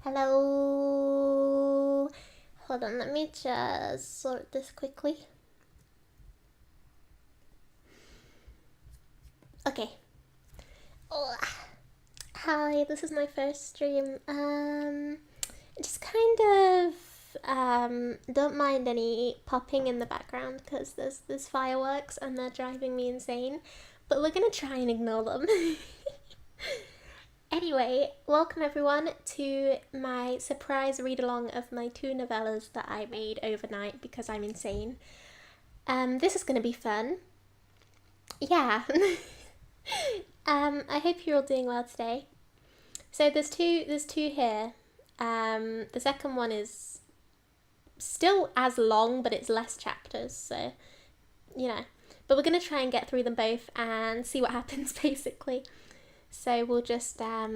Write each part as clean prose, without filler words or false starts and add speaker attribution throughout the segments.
Speaker 1: Hello. Hold on, let me just sort this quickly. Okay. Oh. Hi, this is my first stream. Just kind of don't mind any popping in the background because there's fireworks and they're driving me insane. But we're gonna try and ignore them. Anyway, welcome everyone to my surprise read-along of my 2 novellas that I made overnight because I'm insane. This is going to be fun. Yeah. I hope you're all doing well today. So there's two here. The second one is still as long, but it's less chapters, so, you know. But we're going to try and get through them both and see what happens, basically. So we'll just have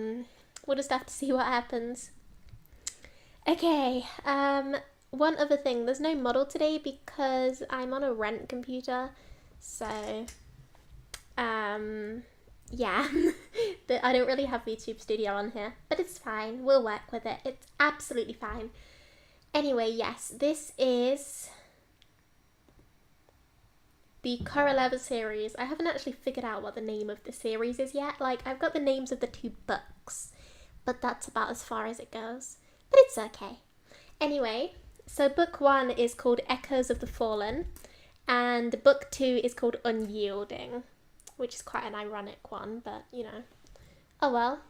Speaker 1: to see what happens. Okay, one other thing, there's no model today because I'm on a rent computer, so, yeah, I don't really have YouTube Studio on here, but it's fine, we'll work with it, it's absolutely fine. Anyway, yes, this is the Coroleva series. I haven't actually figured out what the name of the series is yet. Like, I've got the names of the 2 books, but that's about as far as it goes. But it's okay. Anyway, so book 1 is called Echoes of the Fallen, and book 2 is called Unyielding, which is quite an ironic one, but, you know. Oh well.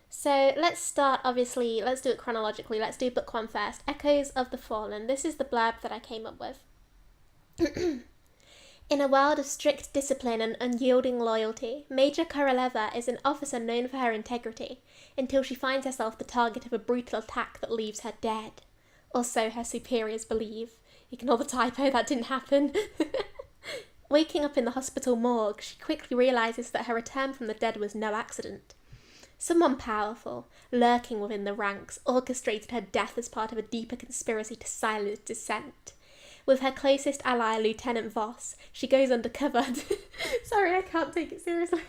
Speaker 1: So let's start, obviously, let's do it chronologically. Let's do book 1 first. Echoes of the Fallen. This is the blurb that I came up with. In a world of strict discipline and unyielding loyalty, Major Koroleva is an officer known for her integrity, until she finds herself the target of a brutal attack that leaves her dead. Or so her superiors believe. Ignore the typo, that didn't happen. Waking up in the hospital morgue, she quickly realises that her return from the dead was no accident. Someone powerful, lurking within the ranks, orchestrated her death as part of a deeper conspiracy to silence dissent. With her closest ally, Lieutenant Voss, she goes undercover. Sorry, I can't take it seriously.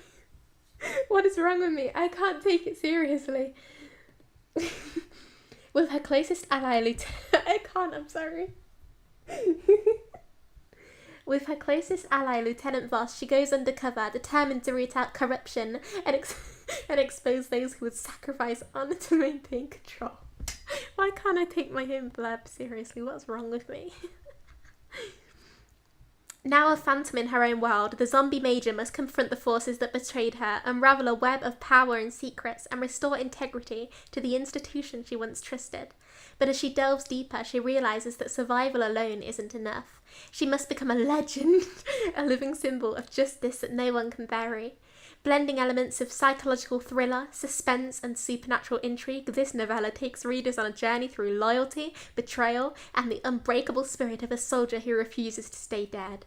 Speaker 1: What is wrong with me? I can't take it seriously. With her closest ally, I'm sorry. With her closest ally, Lieutenant Voss, she goes undercover, determined to root out corruption and expose those who would sacrifice honour to maintain control. Why can't I take my own blurb seriously? What's wrong with me? Now a phantom in her own world, the zombie major must confront the forces that betrayed her, unravel a web of power and secrets, and restore integrity to the institution she once trusted. But as she delves deeper, she realises that survival alone isn't enough. She must become a legend, a living symbol of justice that no one can bury. Blending elements of psychological thriller, suspense, and supernatural intrigue, this novella takes readers on a journey through loyalty, betrayal, and the unbreakable spirit of a soldier who refuses to stay dead.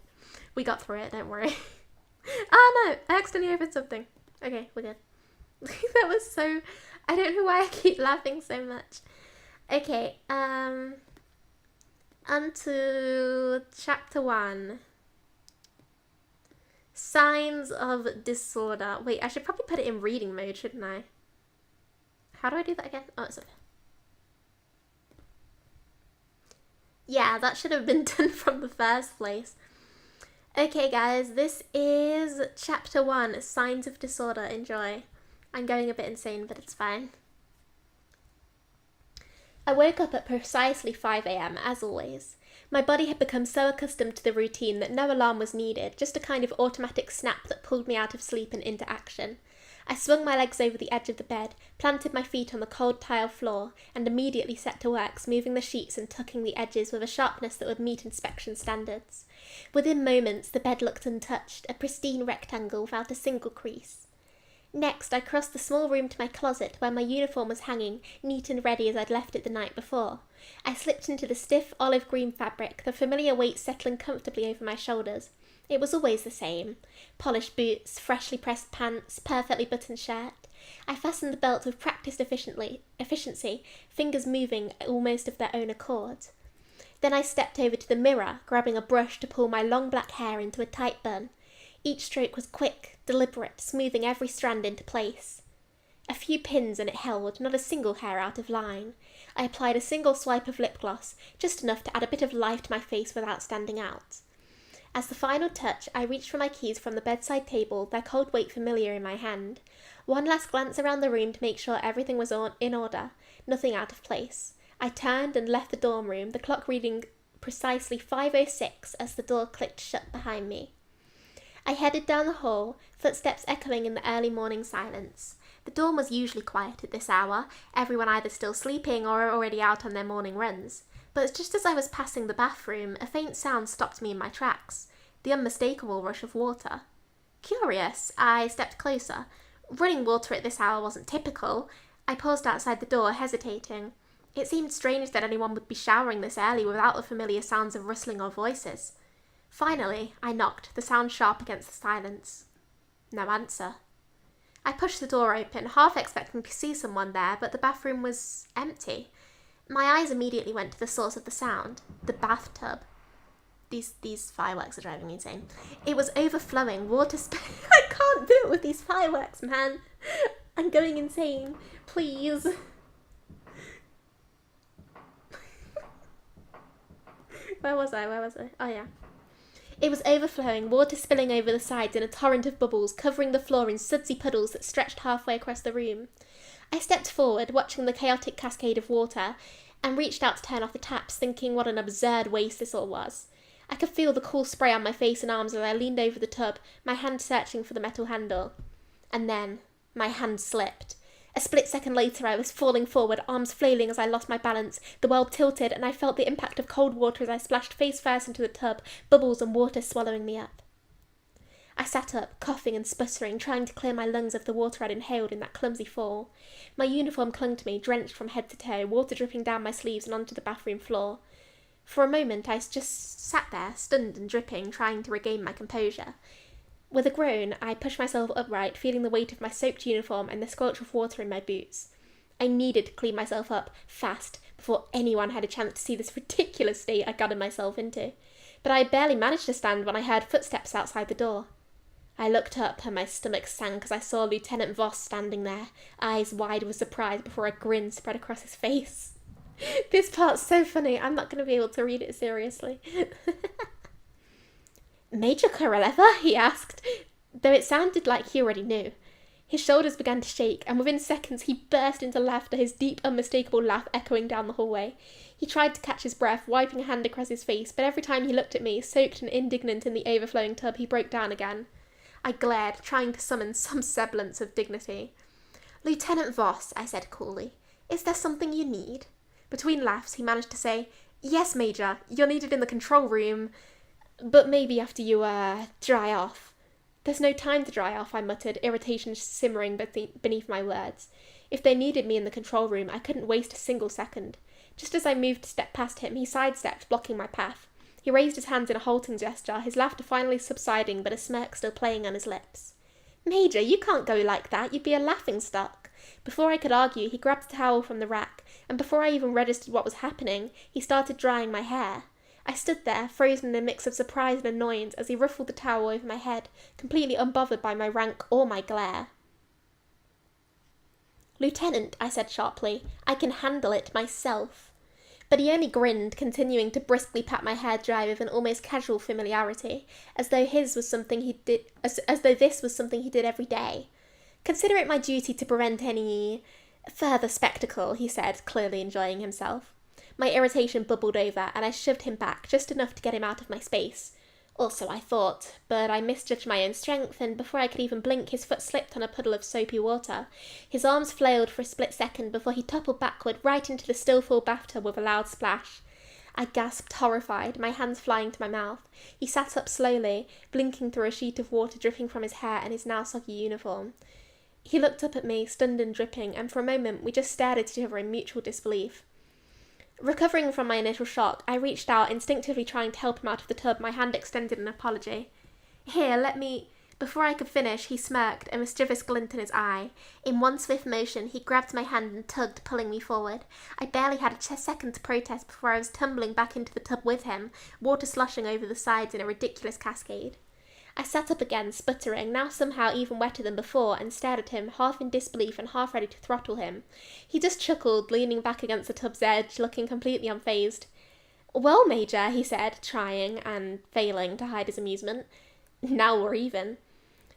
Speaker 1: We got through it, don't worry. Oh no, I accidentally opened something. Okay, we're good. That was so... I don't know why I keep laughing so much. Okay, on to chapter 1. Signs of disorder. Wait, I should probably put it in reading mode, shouldn't I? How do I do that again? Oh, it's okay. Yeah, that should have been done from the first place. Okay, guys, this is chapter 1, Signs of Disorder. Enjoy. I'm going a bit insane, but it's fine. I woke up at precisely 5 a.m, as always. My body had become so accustomed to the routine that no alarm was needed, just a kind of automatic snap that pulled me out of sleep and into action. I swung my legs over the edge of the bed, planted my feet on the cold tile floor, and immediately set to work smoothing the sheets and tucking the edges with a sharpness that would meet inspection standards. Within moments, the bed looked untouched, a pristine rectangle without a single crease. Next, I crossed the small room to my closet where my uniform was hanging, neat and ready as I'd left it the night before. I slipped into the stiff olive green fabric, the familiar weight settling comfortably over my shoulders. It was always the same. Polished boots, freshly pressed pants, perfectly buttoned shirt. I fastened the belt with practised efficiency, fingers moving almost of their own accord. Then I stepped over to the mirror, grabbing a brush to pull my long black hair into a tight bun. Each stroke was quick, deliberate, smoothing every strand into place. A few pins and it held, not a single hair out of line. I applied a single swipe of lip gloss, just enough to add a bit of life to my face without standing out. As the final touch, I reached for my keys from the bedside table, their cold weight familiar in my hand. One last glance around the room to make sure everything was in order, nothing out of place. I turned and left the dorm room, the clock reading precisely 5:06 as the door clicked shut behind me. I headed down the hall, footsteps echoing in the early morning silence. The dorm was usually quiet at this hour, everyone either still sleeping or already out on their morning runs. But just as I was passing the bathroom, a faint sound stopped me in my tracks, the unmistakable rush of water. Curious, I stepped closer. Running water at this hour wasn't typical. I paused outside the door, hesitating. It seemed strange that anyone would be showering this early without the familiar sounds of rustling or voices. Finally, I knocked, the sound sharp against the silence. No answer. I pushed the door open, half expecting to see someone there, but the bathroom was empty. My eyes immediately went to the source of the sound, the bathtub. These fireworks are driving me insane. It was overflowing, I can't do it with these fireworks, man. I'm going insane. Please. Where was I? Oh, yeah. It was overflowing, water spilling over the sides in a torrent of bubbles, covering the floor in sudsy puddles that stretched halfway across the room. I stepped forward, watching the chaotic cascade of water, and reached out to turn off the taps, thinking what an absurd waste this all was. I could feel the cool spray on my face and arms as I leaned over the tub, my hand searching for the metal handle. And then, my hand slipped. A split second later, I was falling forward, arms flailing as I lost my balance, the bulb tilted, and I felt the impact of cold water as I splashed face first into the tub, bubbles and water swallowing me up. I sat up, coughing and sputtering, trying to clear my lungs of the water I'd inhaled in that clumsy fall. My uniform clung to me, drenched from head to toe, water dripping down my sleeves and onto the bathroom floor. For a moment, I just sat there, stunned and dripping, trying to regain my composure. With a groan, I pushed myself upright, feeling the weight of my soaked uniform and the squelch of water in my boots. I needed to clean myself up, fast, before anyone had a chance to see this ridiculous state I'd gotten myself into. But I barely managed to stand when I heard footsteps outside the door. I looked up and my stomach sank as I saw Lieutenant Voss standing there, eyes wide with surprise before a grin spread across his face. This part's so funny, I'm not going to be able to read it seriously. Major Koroleva? He asked, though it sounded like he already knew. His shoulders began to shake, and within seconds he burst into laughter, his deep, unmistakable laugh echoing down the hallway. He tried to catch his breath, wiping a hand across his face, but every time he looked at me, soaked and indignant in the overflowing tub, he broke down again. I glared, trying to summon some semblance of dignity. "Lieutenant Voss," I said coolly, "is there something you need?" Between laughs, he managed to say, "Yes, Major, you're needed in the control room, but maybe after you, dry off." "There's no time to dry off," I muttered, irritation simmering beneath my words. If they needed me in the control room, I couldn't waste a single second. Just as I moved to step past him, he sidestepped, blocking my path. He raised his hands in a halting gesture, his laughter finally subsiding, but a smirk still playing on his lips. "Major, you can't go like that. You'd be a laughingstock." Before I could argue, he grabbed a towel from the rack, and before I even registered what was happening, he started drying my hair. I stood there, frozen in a mix of surprise and annoyance as he ruffled the towel over my head, completely unbothered by my rank or my glare. "Lieutenant," I said sharply, "I can handle it myself." But he only grinned, continuing to briskly pat my hair dry with an almost casual familiarity, as though this was something he did every day. "Consider it my duty to prevent any further spectacle," he said, clearly enjoying himself. My irritation bubbled over, and I shoved him back, just enough to get him out of my space. Also, I thought, but I misjudged my own strength, and before I could even blink, his foot slipped on a puddle of soapy water. His arms flailed for a split second before he toppled backward right into the still full bathtub with a loud splash. I gasped, horrified, my hands flying to my mouth. He sat up slowly, blinking through a sheet of water dripping from his hair and his now soggy uniform. He looked up at me, stunned and dripping, and for a moment we just stared at each other in mutual disbelief. Recovering from my initial shock, I reached out, instinctively trying to help him out of the tub, my hand extended in apology. "Here, let me—" Before I could finish, he smirked, a mischievous glint in his eye. In one swift motion, he grabbed my hand and tugged, pulling me forward. I barely had a second to protest before I was tumbling back into the tub with him, water sloshing over the sides in a ridiculous cascade. I sat up again, sputtering, now somehow even wetter than before, and stared at him, half in disbelief and half ready to throttle him. He just chuckled, leaning back against the tub's edge, looking completely unfazed. "Well, Major," he said, trying, and failing, to hide his amusement. "Now we're even."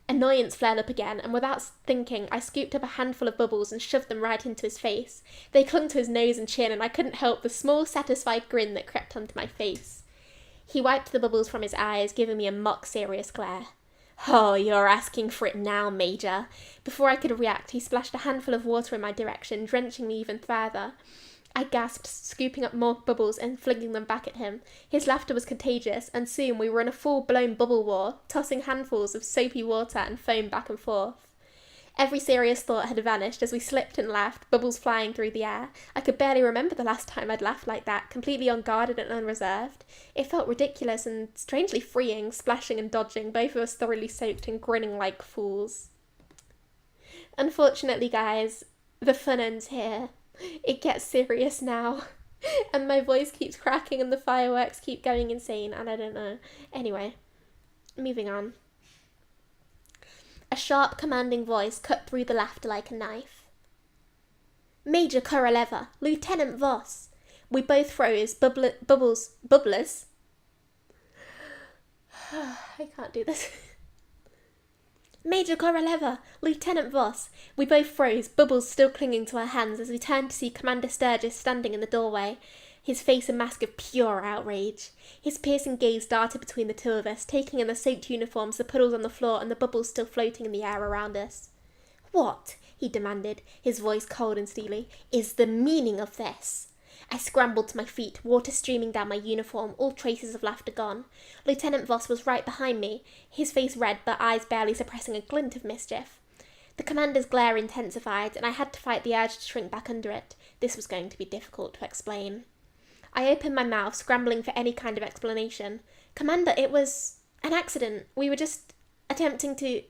Speaker 1: Annoyance flared up again, and without thinking, I scooped up a handful of bubbles and shoved them right into his face. They clung to his nose and chin, and I couldn't help the small, satisfied grin that crept onto my face. He wiped the bubbles from his eyes, giving me a mock-serious glare. "Oh, you're asking for it now, Major." Before I could react, he splashed a handful of water in my direction, drenching me even further. I gasped, scooping up more bubbles and flinging them back at him. His laughter was contagious, and soon we were in a full-blown bubble war, tossing handfuls of soapy water and foam back and forth. Every serious thought had vanished as we slipped and laughed, bubbles flying through the air. I could barely remember the last time I'd laughed like that, completely unguarded and unreserved. It felt ridiculous and strangely freeing, splashing and dodging, both of us thoroughly soaked and grinning like fools. Unfortunately, guys, the fun ends here. It gets serious now, and my voice keeps cracking and the fireworks keep going insane, and I don't know. Anyway, moving on. A sharp, commanding voice cut through the laughter like a knife. "Major Koroleva, Lieutenant Voss." We both froze, bubblers. I can't do this. "Major Koroleva, Lieutenant Voss." We both froze, bubbles still clinging to our hands, as we turned to see Commander Sturgis standing in the doorway, his face a mask of pure outrage. His piercing gaze darted between the two of us, taking in the soaked uniforms, the puddles on the floor, and the bubbles still floating in the air around us. "What," he demanded, his voice cold and steely, "is the meaning of this?" I scrambled to my feet, water streaming down my uniform, all traces of laughter gone. Lieutenant Voss was right behind me, his face red but eyes barely suppressing a glint of mischief. The commander's glare intensified, and I had to fight the urge to shrink back under it. This was going to be difficult to explain. I opened my mouth, scrambling for any kind of explanation. "Commander, it was an accident. We were just attempting to...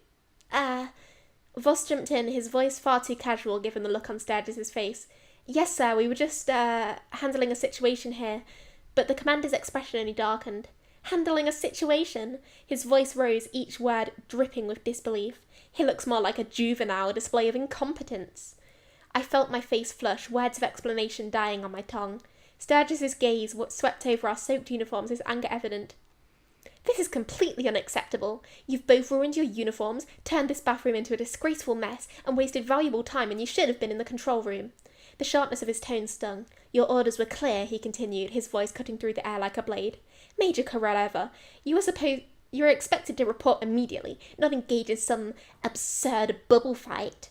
Speaker 1: Voss jumped in, his voice far too casual given the look on Sturgis's face. "Yes, sir, we were just, handling a situation here." But the commander's expression only darkened. "Handling a situation?" His voice rose, each word dripping with disbelief. "He looks more like a juvenile display of incompetence." I felt my face flush, words of explanation dying on my tongue. Sturgis's gaze swept over our soaked uniforms, his anger evident. "This is completely unacceptable. You've both ruined your uniforms, turned this bathroom into a disgraceful mess, and wasted valuable time when you should have been in the control room." The sharpness of his tone stung. "Your orders were clear," he continued, his voice cutting through the air like a blade. "Major Koroleva, you were expected to report immediately, not engage in some absurd bubble fight."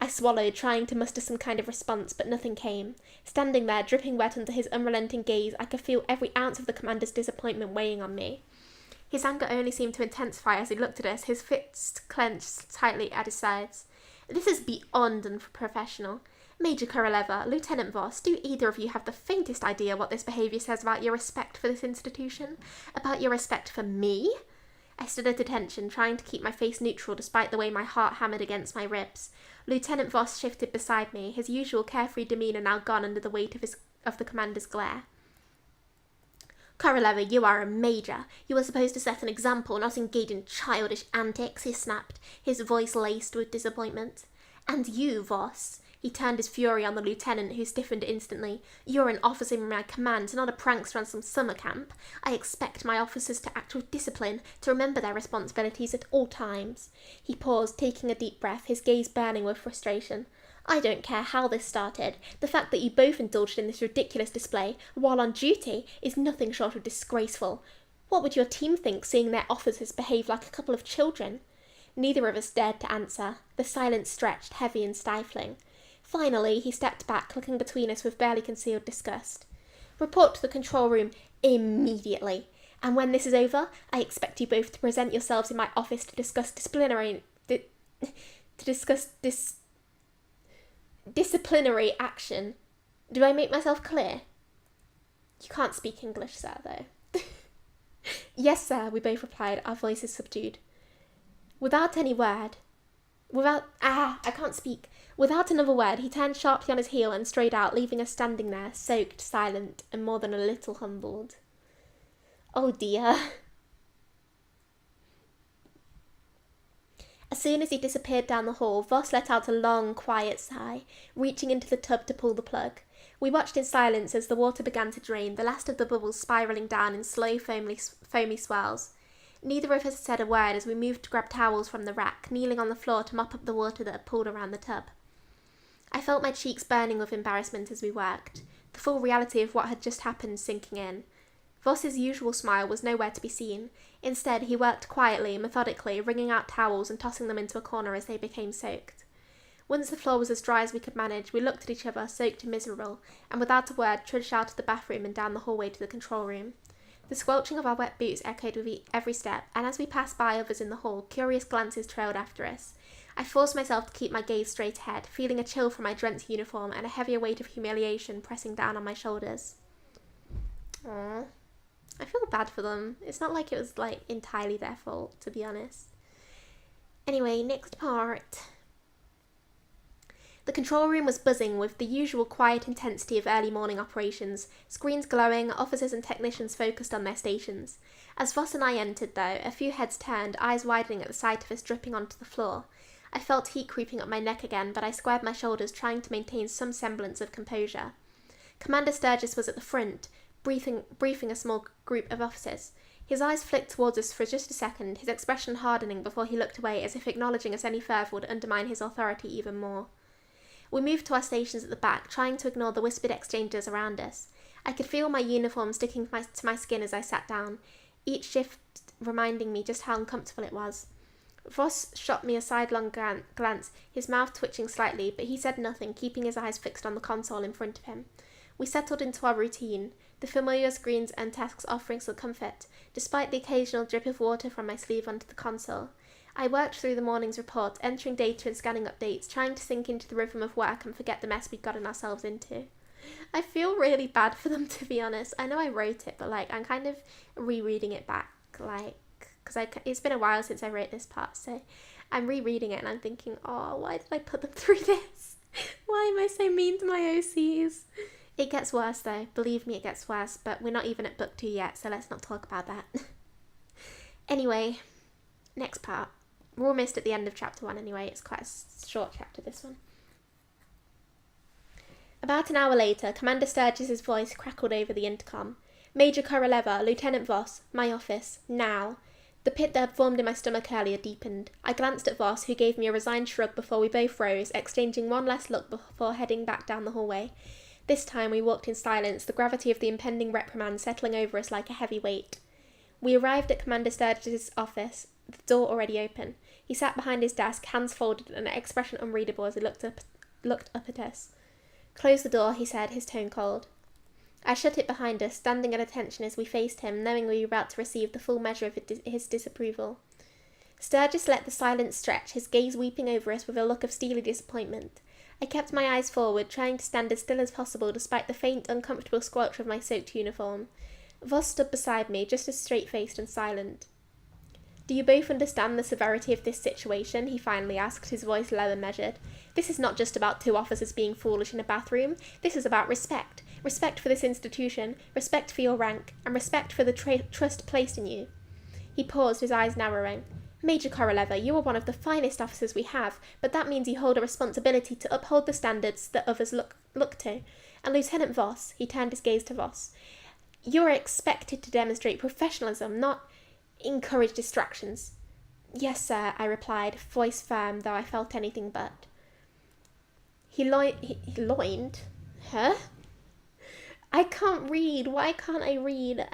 Speaker 1: I swallowed, trying to muster some kind of response, but nothing came. Standing there, dripping wet under his unrelenting gaze, I could feel every ounce of the commander's disappointment weighing on me. His anger only seemed to intensify as he looked at us, his fists clenched tightly at his sides. "This is beyond unprofessional. Major Koroleva, Lieutenant Voss, do either of you have the faintest idea what this behaviour says about your respect for this institution? About your respect for me?" I stood at attention, trying to keep my face neutral despite the way my heart hammered against my ribs. Lieutenant Voss shifted beside me, his usual carefree demeanour now gone under the weight of the commander's glare. "Koroleva, you are a major. You are supposed to set an example, not engage in childish antics," he snapped, his voice laced with disappointment. "And you, Voss," he turned his fury on the lieutenant, who stiffened instantly. "You're an officer in my command, not a prankster on some summer camp. I expect my officers to act with discipline, to remember their responsibilities at all times." He paused, taking a deep breath, his gaze burning with frustration. "I don't care how this started. The fact that you both indulged in this ridiculous display, while on duty, is nothing short of disgraceful. What would your team think, seeing their officers behave like a couple of children?" Neither of us dared to answer. The silence stretched, heavy and stifling. Finally, he stepped back, looking between us with barely concealed disgust. "Report to the control room immediately. And when this is over, I expect you both to present yourselves in my office to discuss disciplinary action. Do I make myself clear?" "You can't speak English, sir, though." "Yes, sir," we both replied, our voices subdued. Without another word, he turned sharply on his heel and strode out, leaving us standing there, soaked, silent, and more than a little humbled. Oh dear. As soon as he disappeared down the hall, Voss let out a long, quiet sigh, reaching into the tub to pull the plug. We watched in silence as the water began to drain, the last of the bubbles spiralling down in slow, foamy swirls. Neither of us said a word as we moved to grab towels from the rack, kneeling on the floor to mop up the water that had pooled around the tub. I felt my cheeks burning with embarrassment as we worked, the full reality of what had just happened sinking in. Voss's usual smile was nowhere to be seen. Instead, he worked quietly, methodically, wringing out towels and tossing them into a corner as they became soaked. Once the floor was as dry as we could manage, we looked at each other, soaked and miserable, and without a word trudged out of the bathroom and down the hallway to the control room. The squelching of our wet boots echoed with every step, and as we passed by others in the hall, curious glances trailed after us. I forced myself to keep my gaze straight ahead, feeling a chill from my drenched uniform and a heavier weight of humiliation pressing down on my shoulders. Aww. I feel bad for them. It's not like it was, entirely their fault, to be honest. Anyway, next part. The control room was buzzing with the usual quiet intensity of early morning operations, screens glowing, officers and technicians focused on their stations. As Voss and I entered, though, a few heads turned, eyes widening at the sight of us dripping onto the floor. I felt heat creeping up my neck again, but I squared my shoulders, trying to maintain some semblance of composure. Commander Sturgis was at the front, briefing a small group of officers. His eyes flicked towards us for just a second, his expression hardening before he looked away as if acknowledging us any further would undermine his authority even more. We moved to our stations at the back, trying to ignore the whispered exchanges around us. I could feel my uniform sticking to my skin as I sat down, each shift reminding me just how uncomfortable it was. Voss shot me a sidelong glance, his mouth twitching slightly, but he said nothing, keeping his eyes fixed on the console in front of him. We settled into our routine, the familiar screens and tasks offering some comfort, despite the occasional drip of water from my sleeve onto the console. I worked through the morning's report, entering data and scanning updates, trying to sink into the rhythm of work and forget the mess we'd gotten ourselves into. I feel really bad for them, to be honest. I know I wrote it, but I'm kind of rereading it back, because it's been a while since I wrote this part, so I'm rereading it and I'm thinking, oh, why did I put them through this? Why am I so mean to my OCs? It gets worse though, believe me, it gets worse, but we're not even at book 2 yet, so let's not talk about that. Anyway, next part. We're almost at the end of chapter 1 anyway, it's quite a short chapter, this one. About an hour later, Commander Sturgis's voice crackled over the intercom. Major Koroleva, Lieutenant Voss, my office, now. The pit that had formed in my stomach earlier deepened. I glanced at Voss, who gave me a resigned shrug before we both rose, exchanging one last look before heading back down the hallway. This time we walked in silence, the gravity of the impending reprimand settling over us like a heavy weight. We arrived at Commander Sturgis's office, the door already open. He sat behind his desk, hands folded, and an expression unreadable as he looked up at us. Close the door, he said, his tone cold. I shut it behind us, standing at attention as we faced him, knowing we were about to receive the full measure of his disapproval. Sturgis let the silence stretch, his gaze weeping over us with a look of steely disappointment. I kept my eyes forward, trying to stand as still as possible despite the faint, uncomfortable squelch of my soaked uniform. Voss stood beside me, just as straight-faced and silent. Do you both understand the severity of this situation? He finally asked, his voice low and measured. This is not just about two officers being foolish in a bathroom. This is about respect. Respect for this institution, respect for your rank, and respect for the trust placed in you. He paused, his eyes narrowing. Major Koroleva, you are one of the finest officers we have, but that means you hold a responsibility to uphold the standards that others look to. And Lieutenant Voss, he turned his gaze to Voss, you are expected to demonstrate professionalism, not encourage distractions. Yes, sir, I replied, voice firm, though I felt anything but. He loined? Huh? I can't read. Why can't I read?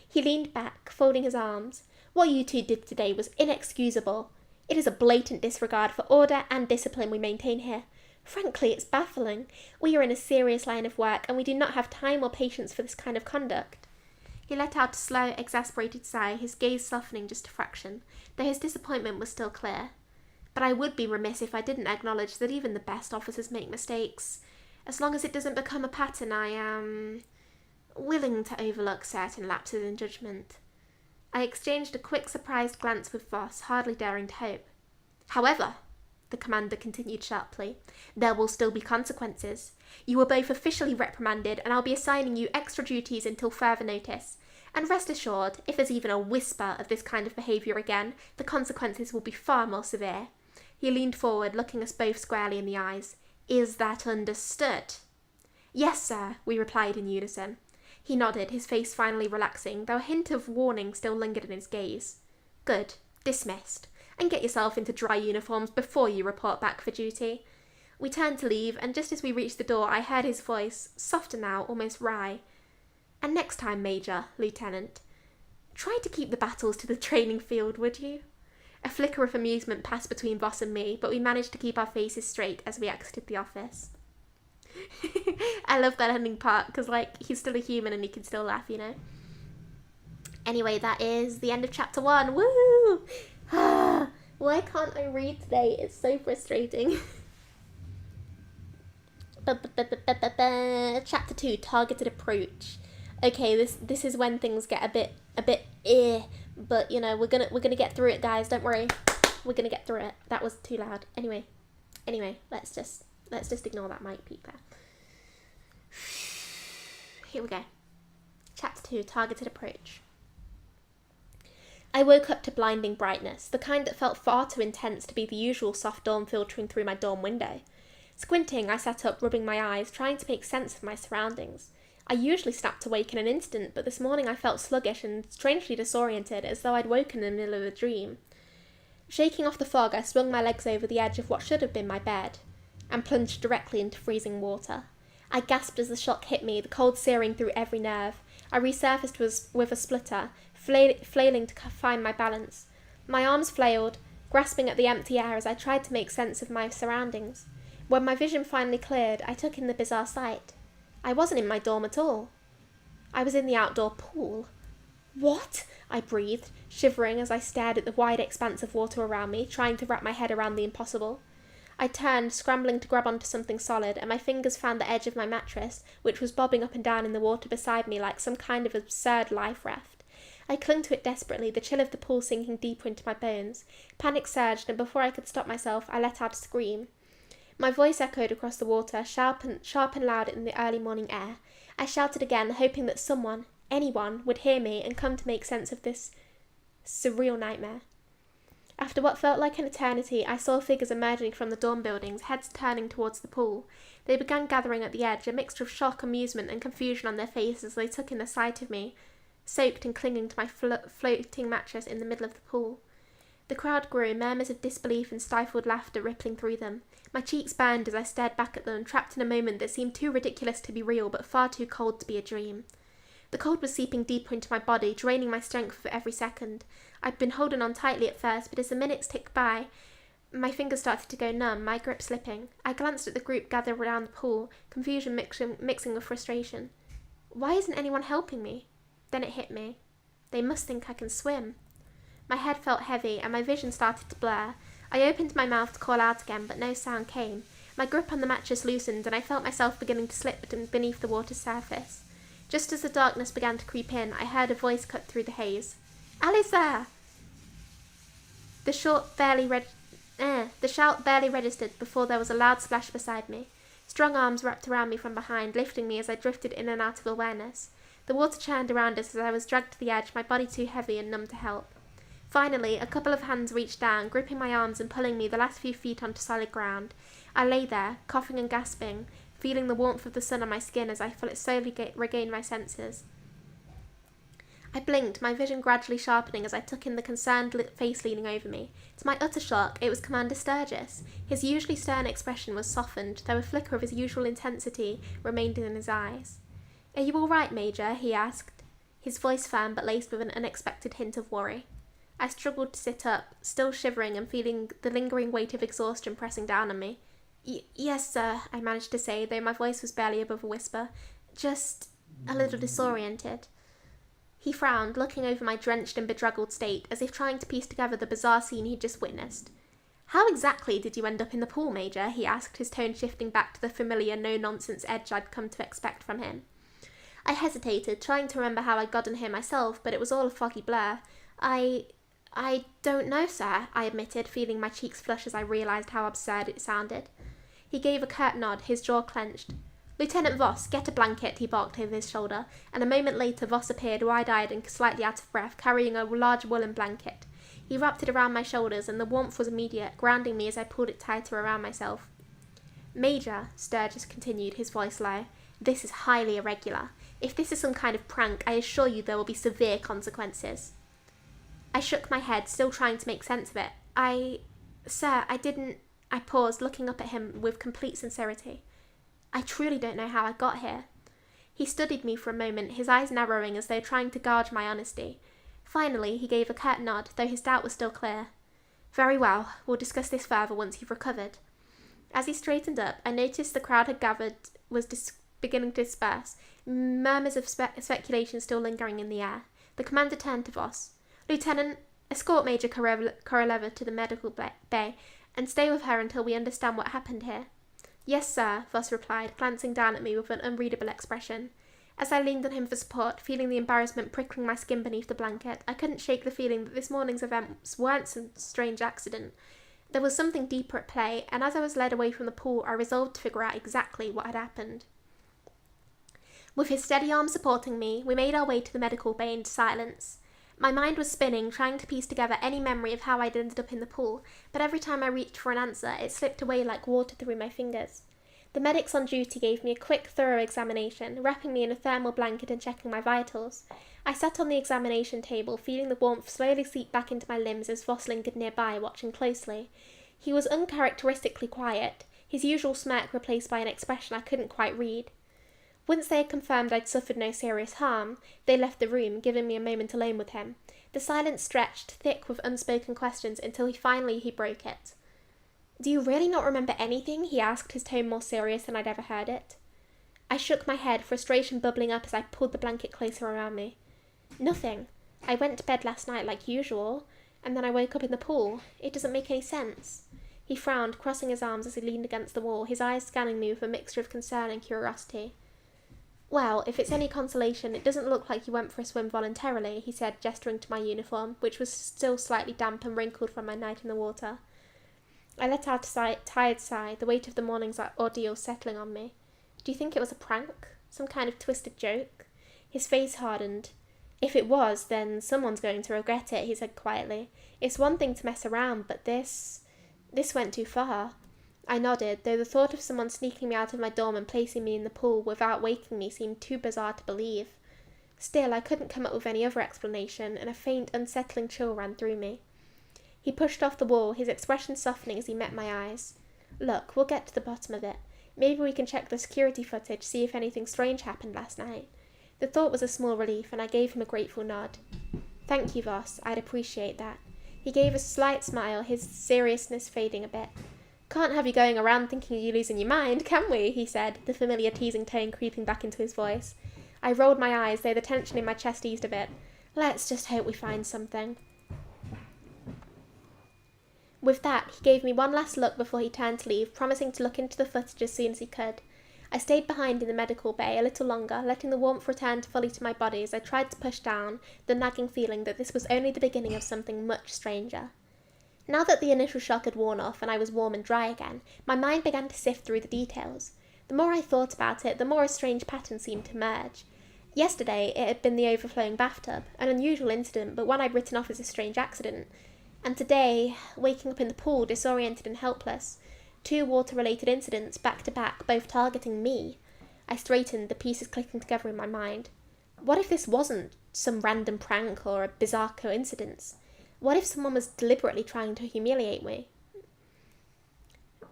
Speaker 1: He leaned back, folding his arms. What you two did today was inexcusable. It is a blatant disregard for order and discipline we maintain here. Frankly, it's baffling. We are in a serious line of work, and we do not have time or patience for this kind of conduct. He let out a slow, exasperated sigh, his gaze softening just a fraction, though his disappointment was still clear. But I would be remiss if I didn't acknowledge that even the best officers make mistakes. As long as it doesn't become a pattern, I am willing to overlook certain lapses in judgment. I exchanged a quick, surprised glance with Voss, hardly daring to hope. However, the commander continued sharply, there will still be consequences. You were both officially reprimanded, and I'll be assigning you extra duties until further notice. And rest assured, if there's even a whisper of this kind of behaviour again, the consequences will be far more severe. He leaned forward, looking us both squarely in the eyes. Is that understood? Yes, sir, we replied in unison. He nodded, his face finally relaxing, though a hint of warning still lingered in his gaze. Good. Dismissed. And get yourself into dry uniforms before you report back for duty. We turned to leave, and just as we reached the door, I heard his voice, softer now, almost wry. And next time, Major, Lieutenant, try to keep the battles to the training field, would you? A flicker of amusement passed between Voss and me, but we managed to keep our faces straight as we exited the office. I love that ending part, because, he's still a human and he can still laugh, you know? Anyway, that is the end of chapter 1. Woo! Why can't I read today? It's so frustrating. Chapter 2, Targeted Approach. Okay, this is when things get a bit but you know, we're gonna get through it, guys. Don't worry, we're gonna get through it. That was too loud. Anyway, let's just ignore that mic peak there. Here we go. Chapter 2, Targeted Approach. I woke up to blinding brightness, the kind that felt far too intense to be the usual soft dawn filtering through my dorm window. Squinting, I sat up, rubbing my eyes, trying to make sense of my surroundings. I usually snapped awake in an instant, but this morning I felt sluggish and strangely disoriented, as though I'd woken in the middle of a dream. Shaking off the fog, I swung my legs over the edge of what should have been my bed, and plunged directly into freezing water. I gasped as the shock hit me, the cold searing through every nerve. I resurfaced with a splutter, flailing to find my balance. My arms flailed, grasping at the empty air as I tried to make sense of my surroundings. When my vision finally cleared, I took in the bizarre sight. I wasn't in my dorm at all. I was in the outdoor pool. What? I breathed, shivering as I stared at the wide expanse of water around me, trying to wrap my head around the impossible. I turned, scrambling to grab onto something solid, and my fingers found the edge of my mattress, which was bobbing up and down in the water beside me like some kind of absurd life raft. I clung to it desperately, the chill of the pool sinking deeper into my bones. Panic surged, and before I could stop myself, I let out a scream. My voice echoed across the water, sharp and loud in the early morning air. I shouted again, hoping that someone, anyone, would hear me and come to make sense of this surreal nightmare. After what felt like an eternity, I saw figures emerging from the dorm buildings, heads turning towards the pool. They began gathering at the edge, a mixture of shock, amusement, and confusion on their faces as they took in the sight of me, soaked and clinging to my floating mattress in the middle of the pool. The crowd grew, murmurs of disbelief and stifled laughter rippling through them. My cheeks burned as I stared back at them, trapped in a moment that seemed too ridiculous to be real, but far too cold to be a dream. The cold was seeping deeper into my body, draining my strength for every second. I'd been holding on tightly at first, but as the minutes ticked by, my fingers started to go numb, my grip slipping. I glanced at the group gathered around the pool, confusion mixing with frustration. Why isn't anyone helping me? Then it hit me. They must think I can swim. My head felt heavy, and my vision started to blur. I opened my mouth to call out again, but no sound came. My grip on the mattress loosened, and I felt myself beginning to slip beneath the water's surface. Just as the darkness began to creep in, I heard a voice cut through the haze. "Ali's there!" The shout barely registered before there was a loud splash beside me. Strong arms wrapped around me from behind, lifting me as I drifted in and out of awareness. The water churned around us as I was dragged to the edge, my body too heavy and numb to help. Finally, a couple of hands reached down, gripping my arms and pulling me the last few feet onto solid ground. I lay there, coughing and gasping, feeling the warmth of the sun on my skin as I slowly regained my senses. I blinked, my vision gradually sharpening as I took in the concerned face leaning over me. To my utter shock, it was Commander Sturgis. His usually stern expression was softened, though a flicker of his usual intensity remained in his eyes. "Are you all right, Major?" he asked, his voice firm but laced with an unexpected hint of worry. I struggled to sit up, still shivering and feeling the lingering weight of exhaustion pressing down on me. Yes, sir," I managed to say, though my voice was barely above a whisper. "Just a little disoriented." He frowned, looking over my drenched and bedraggled state, as if trying to piece together the bizarre scene he'd just witnessed. "How exactly did you end up in the pool, Major?" he asked, his tone shifting back to the familiar no-nonsense edge I'd come to expect from him. I hesitated, trying to remember how I'd gotten here myself, but it was all a foggy blur. I don't know, sir," I admitted, feeling my cheeks flush as I realised how absurd it sounded. He gave a curt nod, his jaw clenched. "Lieutenant Voss, get a blanket," he barked over his shoulder, and a moment later Voss appeared, wide-eyed and slightly out of breath, carrying a large woolen blanket. He wrapped it around my shoulders, and the warmth was immediate, grounding me as I pulled it tighter around myself. "Major," Sturgis continued, his voice low, "this is highly irregular. If this is some kind of prank, I assure you there will be severe consequences." I shook my head, still trying to make sense of it. Sir, I didn't... I paused, looking up at him with complete sincerity. "I truly don't know how I got here." He studied me for a moment, his eyes narrowing as though trying to gauge my honesty. Finally, he gave a curt nod, though his doubt was still clear. "Very well, we'll discuss this further once you've recovered." As he straightened up, I noticed the crowd had gathered was beginning to disperse, murmurs of speculation still lingering in the air. The commander turned to Voss. "Lieutenant, escort Major Koroleva to the medical bay, and stay with her until we understand what happened here." "Yes, sir," Voss replied, glancing down at me with an unreadable expression. As I leaned on him for support, feeling the embarrassment prickling my skin beneath the blanket, I couldn't shake the feeling that this morning's events weren't some strange accident. There was something deeper at play, and as I was led away from the pool, I resolved to figure out exactly what had happened. With his steady arm supporting me, we made our way to the medical bay in silence. My mind was spinning, trying to piece together any memory of how I'd ended up in the pool, but every time I reached for an answer, it slipped away like water through my fingers. The medics on duty gave me a quick, thorough examination, wrapping me in a thermal blanket and checking my vitals. I sat on the examination table, feeling the warmth slowly seep back into my limbs as Voss lingered nearby, watching closely. He was uncharacteristically quiet, his usual smirk replaced by an expression I couldn't quite read. Once they had confirmed I'd suffered no serious harm, they left the room, giving me a moment alone with him. The silence stretched, thick with unspoken questions, until he broke it. "Do you really not remember anything?" he asked, his tone more serious than I'd ever heard it. I shook my head, frustration bubbling up as I pulled the blanket closer around me. "Nothing. I went to bed last night like usual, and then I woke up in the pool. It doesn't make any sense." He frowned, crossing his arms as he leaned against the wall, his eyes scanning me with a mixture of concern and curiosity. "Well, if it's any consolation, it doesn't look like you went for a swim voluntarily," he said, gesturing to my uniform, which was still slightly damp and wrinkled from my night in the water. I let out a tired sigh, the weight of the morning's ordeal settling on me. "Do you think it was a prank? Some kind of twisted joke?" His face hardened. "If it was, then someone's going to regret it," he said quietly. "It's one thing to mess around, but this went too far." I nodded, though the thought of someone sneaking me out of my dorm and placing me in the pool without waking me seemed too bizarre to believe. Still, I couldn't come up with any other explanation, and a faint, unsettling chill ran through me. He pushed off the wall, his expression softening as he met my eyes. "Look, we'll get to the bottom of it. Maybe we can check the security footage, see if anything strange happened last night." The thought was a small relief, and I gave him a grateful nod. "Thank you, Voss. I'd appreciate that." He gave a slight smile, his seriousness fading a bit. "Can't have you going around thinking you're losing your mind, can we?" he said, the familiar teasing tone creeping back into his voice. I rolled my eyes, though the tension in my chest eased a bit. "Let's just hope we find something." With that, he gave me one last look before he turned to leave, promising to look into the footage as soon as he could. I stayed behind in the medical bay a little longer, letting the warmth return fully to my body as I tried to push down the nagging feeling that this was only the beginning of something much stranger. Now that the initial shock had worn off and I was warm and dry again, my mind began to sift through the details. The more I thought about it, the more a strange pattern seemed to emerge. Yesterday, it had been the overflowing bathtub, an unusual incident, but one I'd written off as a strange accident. And today, waking up in the pool, disoriented and helpless, 2 water-related incidents back to back, both targeting me. I straightened, the pieces clicking together in my mind. What if this wasn't some random prank or a bizarre coincidence? What if someone was deliberately trying to humiliate me?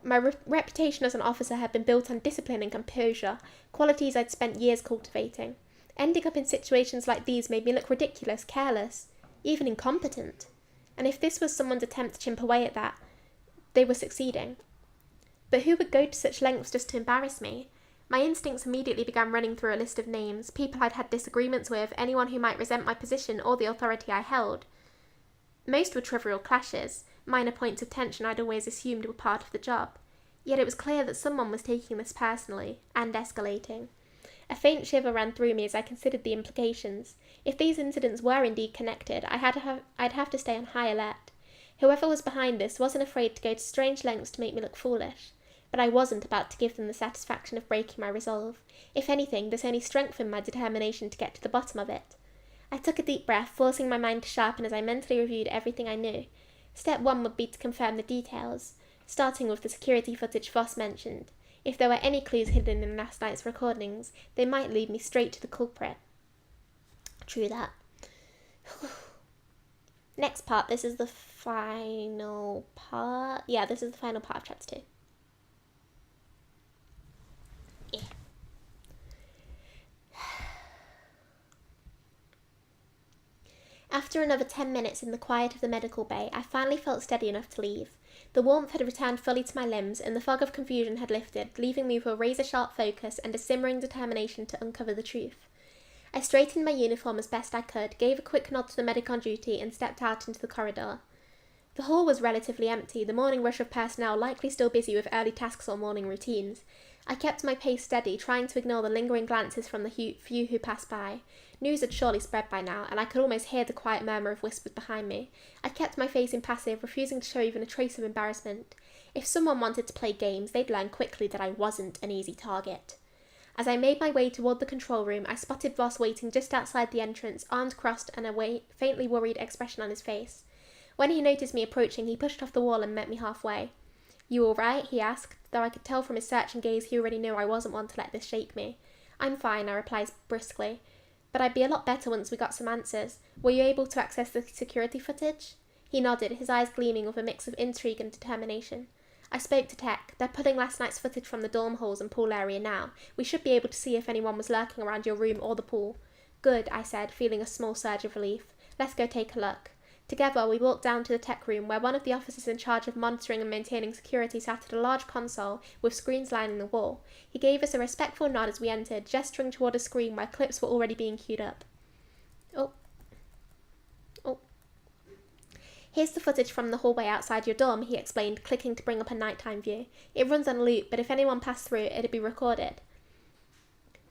Speaker 1: My reputation as an officer had been built on discipline and composure, qualities I'd spent years cultivating. Ending up in situations like these made me look ridiculous, careless, even incompetent. And if this was someone's attempt to chimp away at that, they were succeeding. But who would go to such lengths just to embarrass me? My instincts immediately began running through a list of names, people I'd had disagreements with, anyone who might resent my position or the authority I held. Most were trivial clashes, minor points of tension I'd always assumed were part of the job. Yet it was clear that someone was taking this personally, and escalating. A faint shiver ran through me as I considered the implications. If these incidents were indeed connected, I'd have to stay on high alert. Whoever was behind this wasn't afraid to go to strange lengths to make me look foolish. But I wasn't about to give them the satisfaction of breaking my resolve. If anything, this only strengthened my determination to get to the bottom of it. I took a deep breath, forcing my mind to sharpen as I mentally reviewed everything I knew. Step 1 would be to confirm the details, starting with the security footage Voss mentioned. If there were any clues hidden in last night's recordings, they might lead me straight to the culprit. True that. Next part, this is the final part. Yeah, this is the final part of chapter 2. Yeah. After another 10 minutes in the quiet of the medical bay, I finally felt steady enough to leave. The warmth had returned fully to my limbs, and the fog of confusion had lifted, leaving me with a razor-sharp focus and a simmering determination to uncover the truth. I straightened my uniform as best I could, gave a quick nod to the medic on duty, and stepped out into the corridor. The hall was relatively empty, the morning rush of personnel likely still busy with early tasks or morning routines. I kept my pace steady, trying to ignore the lingering glances from the few who passed by. News had surely spread by now, and I could almost hear the quiet murmur of whispers behind me. I kept my face impassive, refusing to show even a trace of embarrassment. If someone wanted to play games, they'd learn quickly that I wasn't an easy target. As I made my way toward the control room, I spotted Voss waiting just outside the entrance, arms crossed and a faintly worried expression on his face. When he noticed me approaching, he pushed off the wall and met me halfway. "You all right?" he asked, though I could tell from his searching gaze he already knew I wasn't one to let this shake me. "I'm fine," I replied briskly, "but I'd be a lot better once we got some answers. Were you able to access the security footage?" He nodded, his eyes gleaming with a mix of intrigue and determination. "I spoke to Tech. They're pulling last night's footage from the dorm halls and pool area now. We should be able to see if anyone was lurking around your room or the pool." "Good," I said, feeling a small surge of relief. "Let's go take a look." Together, we walked down to the tech room, where one of the officers in charge of monitoring and maintaining security sat at a large console with screens lining the wall. He gave us a respectful nod as we entered, gesturing toward a screen where clips were already being queued up. Oh. "Here's the footage from the hallway outside your dorm," he explained, clicking to bring up a nighttime view. "It runs on loop, but if anyone passed through, it'd be recorded."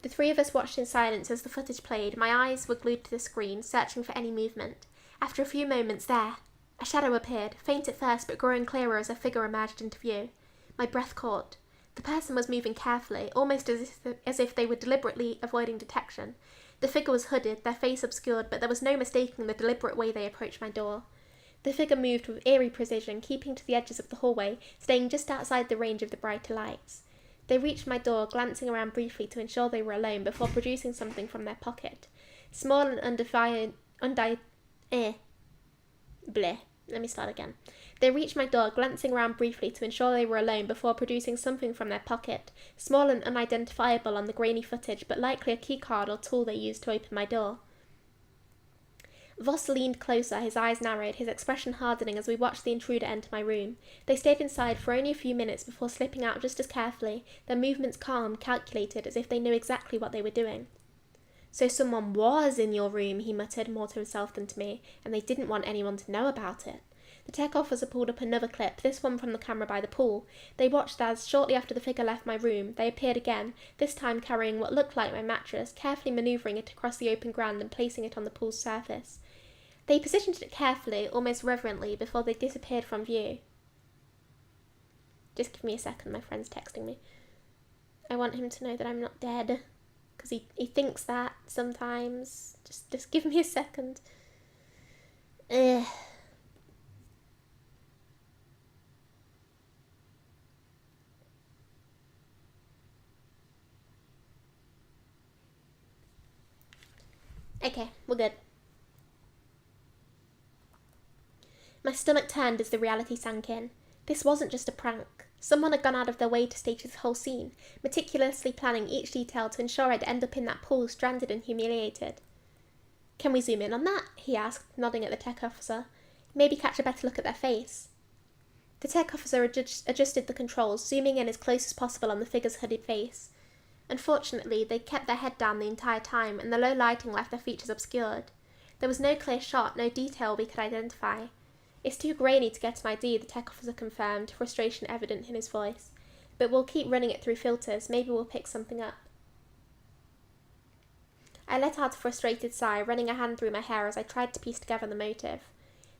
Speaker 1: The three of us watched in silence as the footage played. My eyes were glued to the screen, searching for any movement. After a few moments, there! A shadow appeared, faint at first, but growing clearer as a figure emerged into view. My breath caught. The person was moving carefully, almost as if they were deliberately avoiding detection. The figure was hooded, their face obscured, but there was no mistaking the deliberate way they approached my door. The figure moved with eerie precision, keeping to the edges of the hallway, staying just outside the range of the brighter lights. They reached my door, glancing around briefly to ensure they were alone before producing something from their pocket. Small and They reached my door, glancing around briefly to ensure they were alone before producing something from their pocket, small and unidentifiable on the grainy footage, but likely a keycard or tool they used to open my door. Voss leaned closer, his eyes narrowed, his expression hardening as we watched the intruder enter my room. They stayed inside for only a few minutes before slipping out just as carefully, their movements calm, calculated, as if they knew exactly what they were doing. "So someone was in your room," he muttered, more to himself than to me, "and they didn't want anyone to know about it." The tech officer pulled up another clip, this one from the camera by the pool. They watched as, shortly after the figure left my room, they appeared again, this time carrying what looked like my mattress, carefully manoeuvring it across the open ground and placing it on the pool's surface. They positioned it carefully, almost reverently, before they disappeared from view. Just give me a second, my friend's texting me. I want him to know that I'm not dead, because he thinks that sometimes. Just give me a second. Ugh. Okay, we're good. My stomach turned as the reality sank in. This wasn't just a prank. Someone had gone out of their way to stage this whole scene, meticulously planning each detail to ensure I'd end up in that pool stranded and humiliated. "Can we zoom in on that?" he asked, nodding at the tech officer. "Maybe catch a better look at their face." The tech officer adjusted the controls, zooming in as close as possible on the figure's hooded face. Unfortunately, they kept their head down the entire time, and the low lighting left their features obscured. There was no clear shot, no detail we could identify. "It's too grainy to get an ID," the tech officer confirmed, frustration evident in his voice. "But we'll keep running it through filters. Maybe we'll pick something up." I let out a frustrated sigh, running a hand through my hair as I tried to piece together the motive.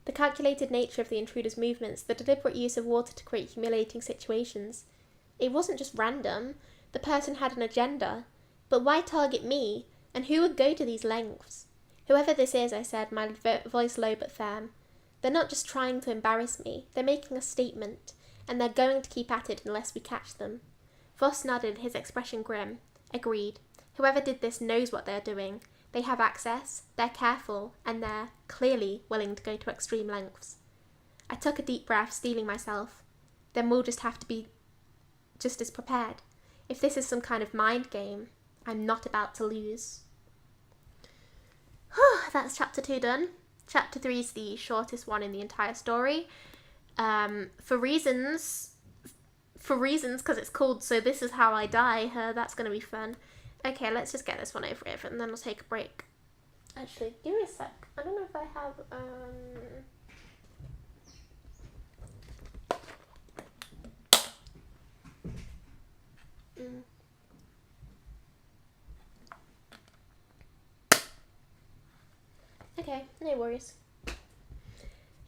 Speaker 1: The calculated nature of the intruder's movements, the deliberate use of water to create humiliating situations. It wasn't just random. The person had an agenda. But why target me? And who would go to these lengths? Whoever this is, I said, my voice low but firm. They're not just trying to embarrass me. They're making a statement. And they're going to keep at it unless we catch them. Voss nodded, his expression grim. Agreed. Whoever did this knows what they're doing. They have access, they're careful, and they're, clearly, willing to go to extreme lengths. I took a deep breath, steeling myself. Then we'll just have to be just as prepared. If this is some kind of mind game, I'm not about to lose. That's chapter 2 done. Chapter 3 is the shortest one in the entire story. For reasons, because it's called So This Is How I Die, that's going to be fun. Okay, let's just get this one over with, and then we'll take a break. Actually, give me a sec. I don't know if I have, Okay, no worries.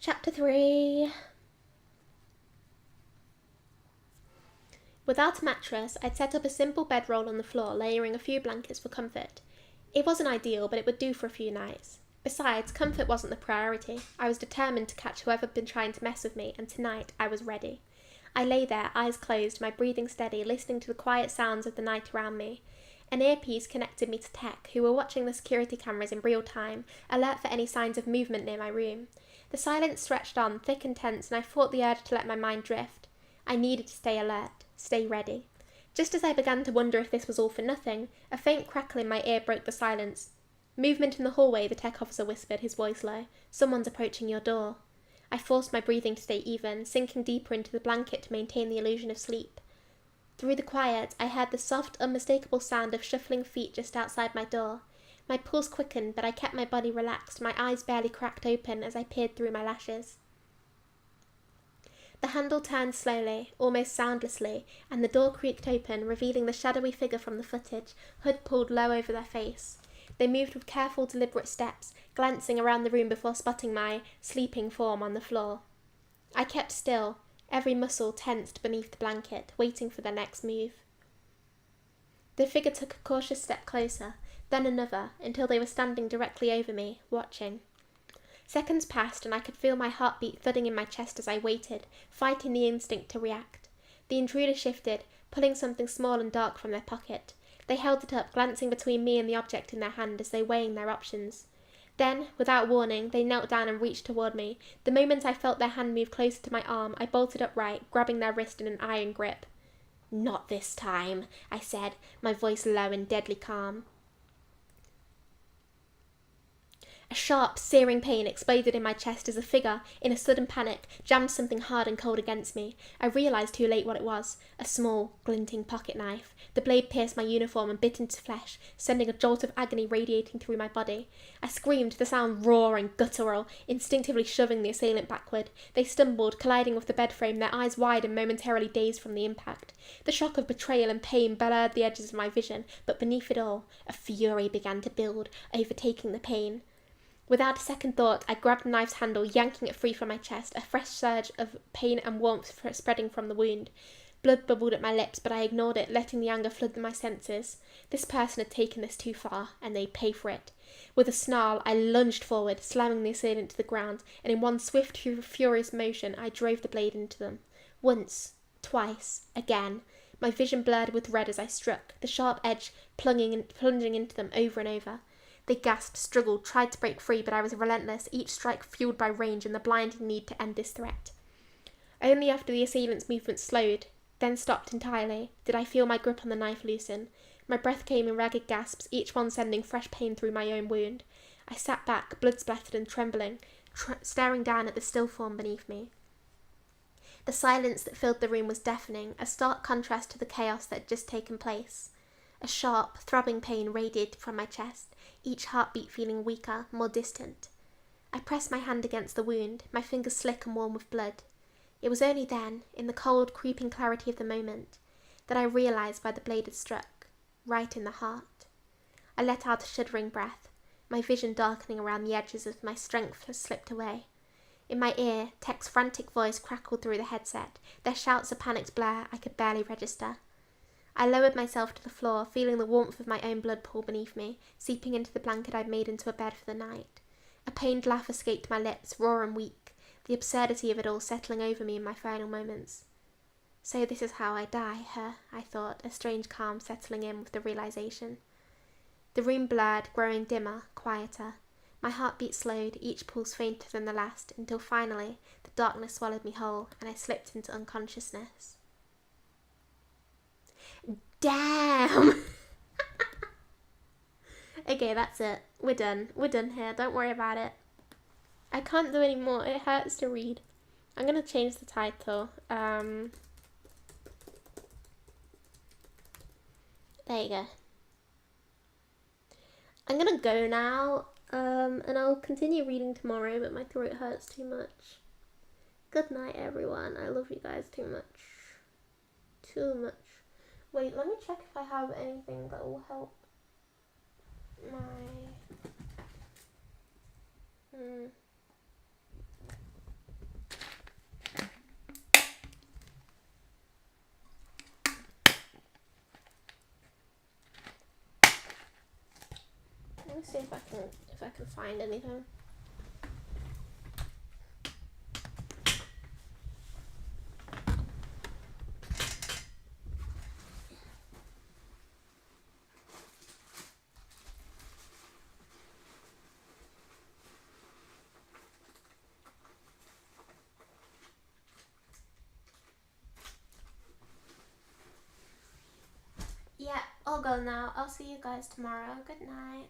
Speaker 1: Chapter 3. Without a mattress, I'd set up a simple bedroll on the floor, layering a few blankets for comfort. It wasn't ideal, but it would do for a few nights. Besides, comfort wasn't the priority. I was determined to catch whoever had been trying to mess with me, and tonight I was ready. I lay there, eyes closed, my breathing steady, listening to the quiet sounds of the night around me. An earpiece connected me to Tech, who were watching the security cameras in real time, alert for any signs of movement near my room. The silence stretched on, thick and tense, and I fought the urge to let my mind drift. I needed to stay alert, stay ready. Just as I began to wonder if this was all for nothing, a faint crackle in my ear broke the silence. Movement in the hallway, the tech officer whispered, his voice low. Someone's approaching your door. I forced my breathing to stay even, sinking deeper into the blanket to maintain the illusion of sleep. Through the quiet, I heard the soft, unmistakable sound of shuffling feet just outside my door. My pulse quickened, but I kept my body relaxed, my eyes barely cracked open as I peered through my lashes. The handle turned slowly, almost soundlessly, and the door creaked open, revealing the shadowy figure from the footage, hood pulled low over their face. They moved with careful, deliberate steps, glancing around the room before spotting my sleeping form on the floor. I kept still, every muscle tensed beneath the blanket, waiting for their next move. The figure took a cautious step closer, then another, until they were standing directly over me, watching. Seconds passed, and I could feel my heartbeat thudding in my chest as I waited, fighting the instinct to react. The intruder shifted, pulling something small and dark from their pocket. They held it up, glancing between me and the object in their hand as they weighing their options. Then, without warning, they knelt down and reached toward me. The moment I felt their hand move closer to my arm, I bolted upright, grabbing their wrist in an iron grip. "Not this time," I said, my voice low and deadly calm. A sharp, searing pain exploded in my chest as a figure, in a sudden panic, jammed something hard and cold against me. I realised too late what it was. A small, glinting pocket knife. The blade pierced my uniform and bit into flesh, sending a jolt of agony radiating through my body. I screamed, the sound raw and guttural, instinctively shoving the assailant backward. They stumbled, colliding with the bed frame, their eyes wide and momentarily dazed from the impact. The shock of betrayal and pain blurred the edges of my vision, but beneath it all, a fury began to build, overtaking the pain. Without a second thought, I grabbed the knife's handle, yanking it free from my chest, a fresh surge of pain and warmth spreading from the wound. Blood bubbled at my lips, but I ignored it, letting the anger flood my senses. This person had taken this too far, and they'd pay for it. With a snarl, I lunged forward, slamming the assailant to the ground, and in one swift, furious motion, I drove the blade into them. Once, twice, again. My vision blurred with red as I struck, the sharp edge plunging into them over and over. They gasped, struggled, tried to break free, but I was relentless, each strike fueled by rage and the blinding need to end this threat. Only after the assailant's movement slowed, then stopped entirely, did I feel my grip on the knife loosen. My breath came in ragged gasps, each one sending fresh pain through my own wound. I sat back, blood-splattered and trembling, staring down at the still form beneath me. The silence that filled the room was deafening, a stark contrast to the chaos that had just taken place. A sharp, throbbing pain radiated from my chest, each heartbeat feeling weaker, more distant. I pressed my hand against the wound, my fingers slick and warm with blood. It was only then, in the cold, creeping clarity of the moment, that I realised where the blade had struck, right in the heart. I let out a shuddering breath, my vision darkening around the edges as my strength slipped away. In my ear, Tech's frantic voice crackled through the headset, their shouts a panicked blare I could barely register. I lowered myself to the floor, feeling the warmth of my own blood pour beneath me, seeping into the blanket I'd made into a bed for the night. A pained laugh escaped my lips, raw and weak, the absurdity of it all settling over me in my final moments. So this is how I die, huh? I thought, a strange calm settling in with the realization. The room blurred, growing dimmer, quieter. My heartbeat slowed, each pulse fainter than the last, until finally the darkness swallowed me whole, and I slipped into unconsciousness. Damn! Okay, that's it. We're done. We're done here. Don't worry about it. I can't do any more. It hurts to read. I'm going to change the title. There you go. I'm going to go now. And I'll continue reading tomorrow, but my throat hurts too much. Good night, everyone. I love you guys too much. Too much. Wait, let me check if I have anything that will help my... Let me see if I can find anything. Yeah, I'll go now. I'll see you guys tomorrow. Good night.